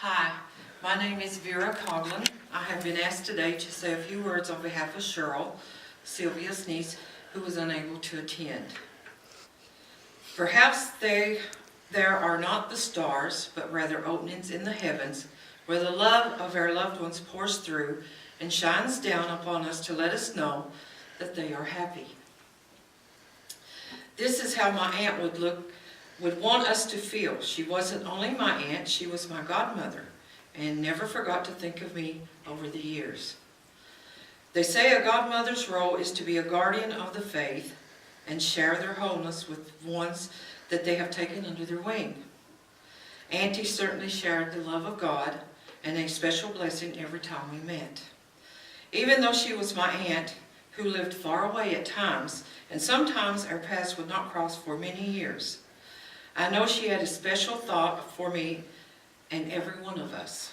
Hi, my name is Vera Coughlin. I have been asked today to say a few words on behalf of Cheryl, Sylvia's niece, who was unable to attend. Perhaps there are not the stars, but rather openings in the heavens, where the love of our loved ones pours through and shines down upon us to let us know that they are happy. This is how my aunt would want us to feel. She wasn't only my aunt, she was my godmother, and never forgot to think of me over the years. They say a godmother's role is to be a guardian of the faith and share their wholeness with ones that they have taken under their wing. Auntie certainly shared the love of God and a special blessing every time we met. Even though she was my aunt, who lived far away at times, and sometimes our paths would not cross for many years, I know she had a special thought for me and every one of us.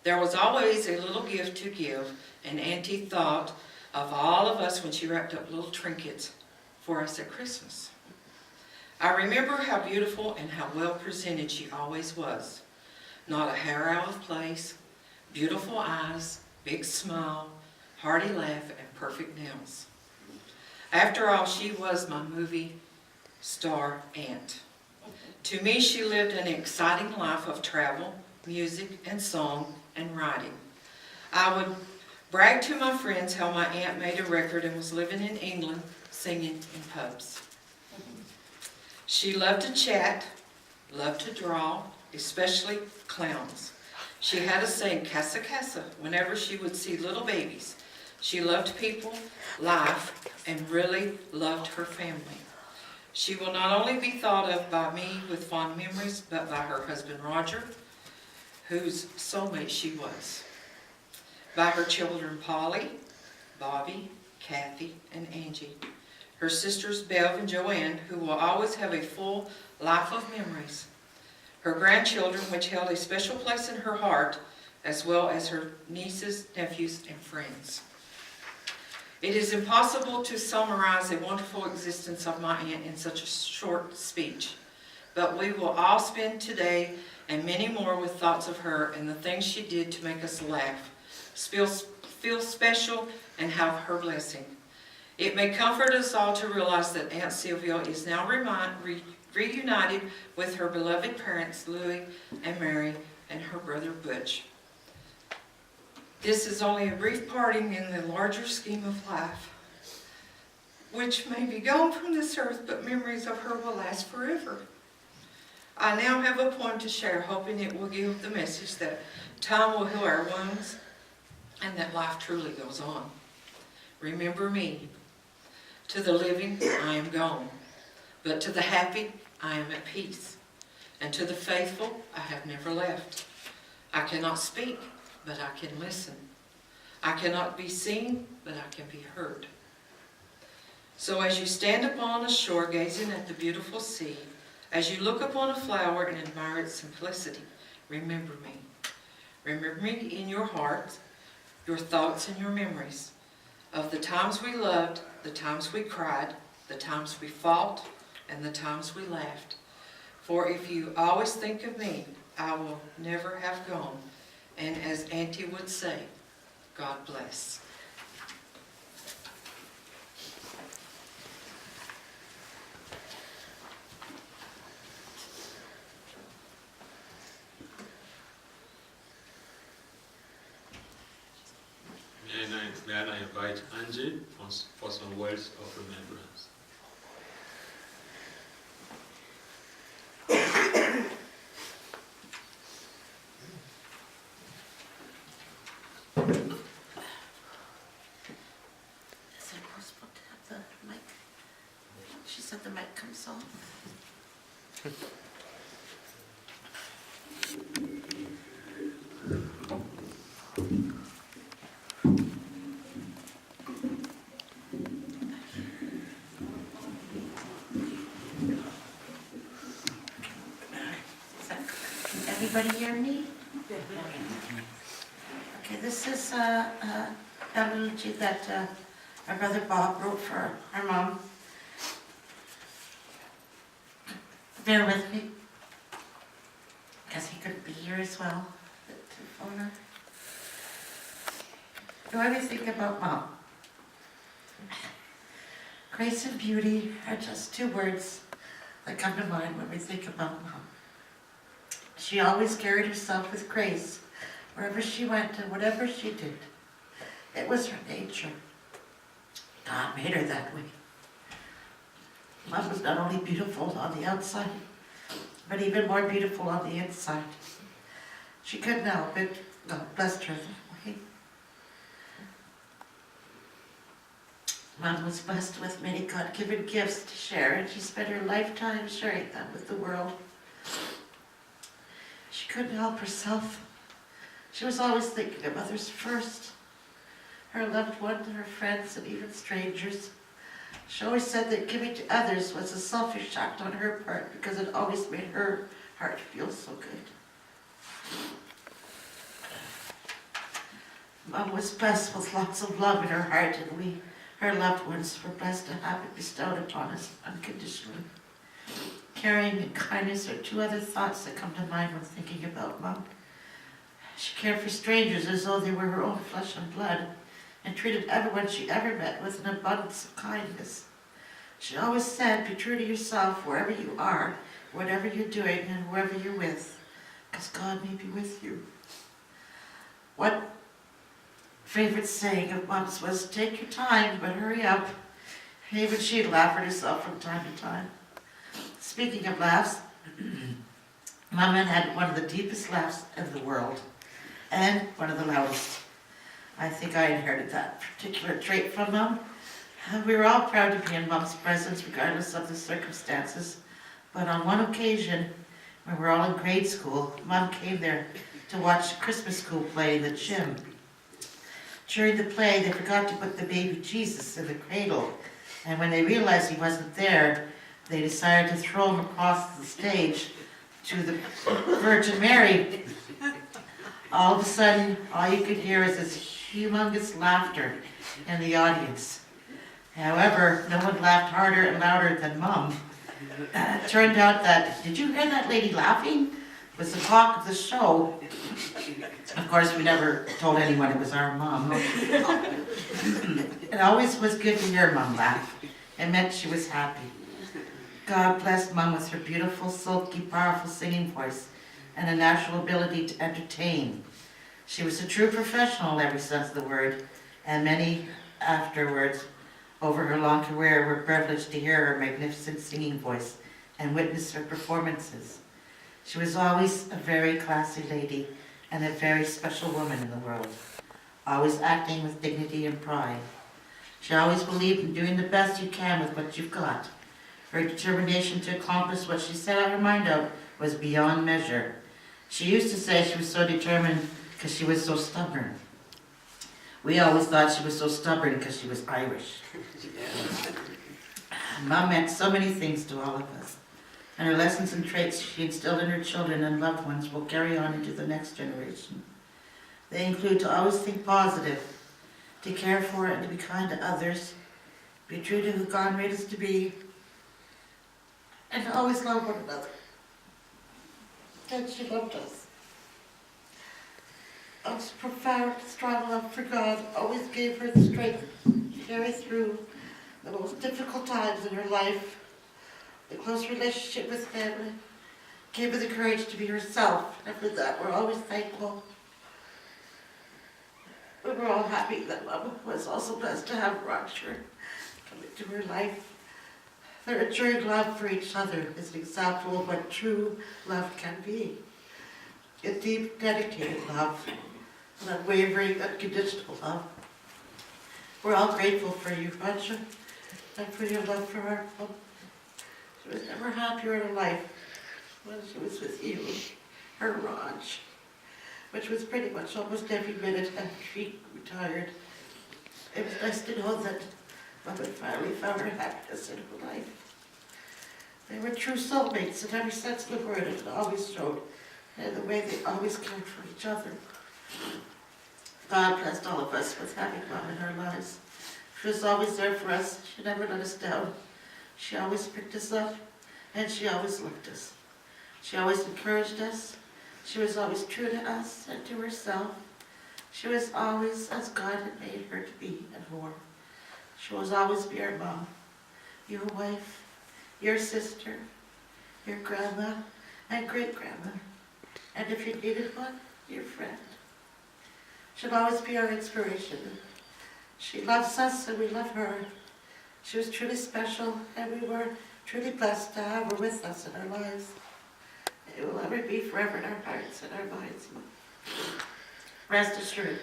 There was always a little gift to give, and Auntie thought of all of us when she wrapped up little trinkets for us at Christmas. I remember how beautiful and how well presented she always was. Not a hair out of place, beautiful eyes, big smile, hearty laugh, and perfect nails. After all, she was my movie star aunt. To me, she lived an exciting life of travel, music, and song, and writing. I would brag to my friends how my aunt made a record and was living in England singing in pubs. She loved to chat, loved to draw, especially clowns. She had us saying casa casa whenever she would see little babies. She loved people, life, and really loved her family. She will not only be thought of by me with fond memories, but by her husband Roger, whose soulmate she was. By her children Polly, Bobby, Kathy, and Angie. Her sisters Bev and Joanne, who will always have a full life of memories. Her grandchildren, which held a special place in her heart, as well as her nieces, nephews, and friends. It is impossible to summarize a wonderful existence of my aunt in such a short speech, but we will all spend today and many more with thoughts of her and the things she did to make us laugh, feel special, and have her blessing. It may comfort us all to realize that Aunt Sylvia is now reunited with her beloved parents, Louis and Mary, and her brother Butch. This is only a brief parting in the larger scheme of life, which may be gone from this earth, but memories of her will last forever. I now have a poem to share, hoping it will give the message that time will heal our wounds and that life truly goes on. Remember me. To the living, I am gone, but to the happy, I am at peace, and to the faithful, I have never left. I cannot speak, but I can listen. I cannot be seen, but I can be heard. So as you stand upon a shore gazing at the beautiful sea, as you look upon a flower and admire its simplicity, remember me. Remember me in your heart, your thoughts and your memories of the times we loved, the times we cried, the times we fought, and the times we laughed. For if you always think of me, I will never have gone. And as Auntie would say, God bless. May I invite Angie for some words of remembrance. Is it possible to have the mic? She said the mic comes off. Everybody hear me? Okay, this is a eulogy that my brother Bob wrote for our mom. Bear with me. because he couldn't be here as well. Do I always think about Mom? Grace and beauty are just two words that come to mind when we think about Mom. She always carried herself with grace wherever she went and whatever she did. It was her nature. God made her that way. Mom was not only beautiful on the outside, but even more beautiful on the inside. She couldn't help it. God blessed her that way. Mom was blessed with many God-given gifts to share, and she spent her lifetime sharing them with the world. She couldn't help herself. She was always thinking of others first. Her loved ones, her friends, and even strangers. She always said that giving to others was a selfish act on her part because it always made her heart feel so good. Mom was blessed with lots of love in her heart, and we, her loved ones, were blessed to have it bestowed upon us unconditionally. Caring and kindness are two other thoughts that come to mind when thinking about Mom. She cared for strangers as though they were her own flesh and blood, and treated everyone she ever met with an abundance of kindness. She always said, be true to yourself wherever you are, whatever you're doing, and whoever you're with, because God may be with you. One favorite saying of Mom's was, take your time, but hurry up. Even she'd laugh at herself from time to time. Speaking of laughs, Mom had one of the deepest laughs in the world, and one of the loudest. I think I inherited that particular trait from Mom. We were all proud to be in Mom's presence, regardless of the circumstances. But on one occasion, when we were all in grade school, Mom came there to watch the Christmas school play in the gym. During the play, they forgot to put the baby Jesus in the cradle, and when they realized he wasn't there, they decided to throw him across the stage to the Virgin Mary. All of a sudden, all you could hear is this humongous laughter in the audience. However, no one laughed harder and louder than Mom. It turned out that, did you hear that lady laughing? It was the talk of the show. Of course, we never told anyone it was our Mom. It always was good to hear Mom laugh. It meant she was happy. God blessed Mom with her beautiful, silky, powerful singing voice and a natural ability to entertain. She was a true professional in every sense of the word, and many afterwards, over her long career, were privileged to hear her magnificent singing voice and witness her performances. She was always a very classy lady and a very special woman in the world, always acting with dignity and pride. She always believed in doing the best you can with what you've got. Her determination to accomplish what she set out her mind out was beyond measure. She used to say she was so determined because she was so stubborn. We always thought she was so stubborn because she was Irish. Mom meant so many things to all of us, and her lessons and traits she instilled in her children and loved ones will carry on into the next generation. They include to always think positive, to care for and to be kind to others, be true to who God made us to be, and to always love one another. And she loved us. A profound, strong love for God always gave her the strength to carry through the most difficult times in her life. The close relationship with family gave her the courage to be herself, and for that we're always thankful. We were all happy that Mom was also blessed to have Roger come into her life. Their enduring love for each other is an example of what true love can be. A deep, dedicated love, an unwavering, unconditional love. We're all grateful for you, Roger, and for your love for our Mom. She was never happier in her life when she was with you, her Raj, which was pretty much almost every minute after she retired. It was nice to know that Mom had finally found her happiness in her life. They were true soulmates in every sense of the word, and it always showed in the way they always cared for each other. God blessed all of us with having Mom in our lives. She was always there for us. She never let us down. She always picked us up, and she always loved us. She always encouraged us, She was always true to us and to herself. She was always as God had made her to be and more. She was always be our mom, your wife, your sister, your grandma and great-grandma, and if you needed one, your friend. She'll always be our inspiration. She loves us and we love her. She was truly special and we were truly blessed to have her with us in our lives. It will ever be forever in our hearts and our minds. Rest assured,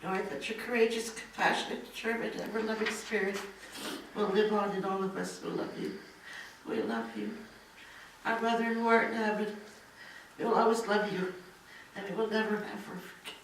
knowing that your courageous, compassionate, determined, ever-loving spirit will live on in all of us who love you. We love you. Our mother who art in heaven, we will always love you, and we will never ever forget.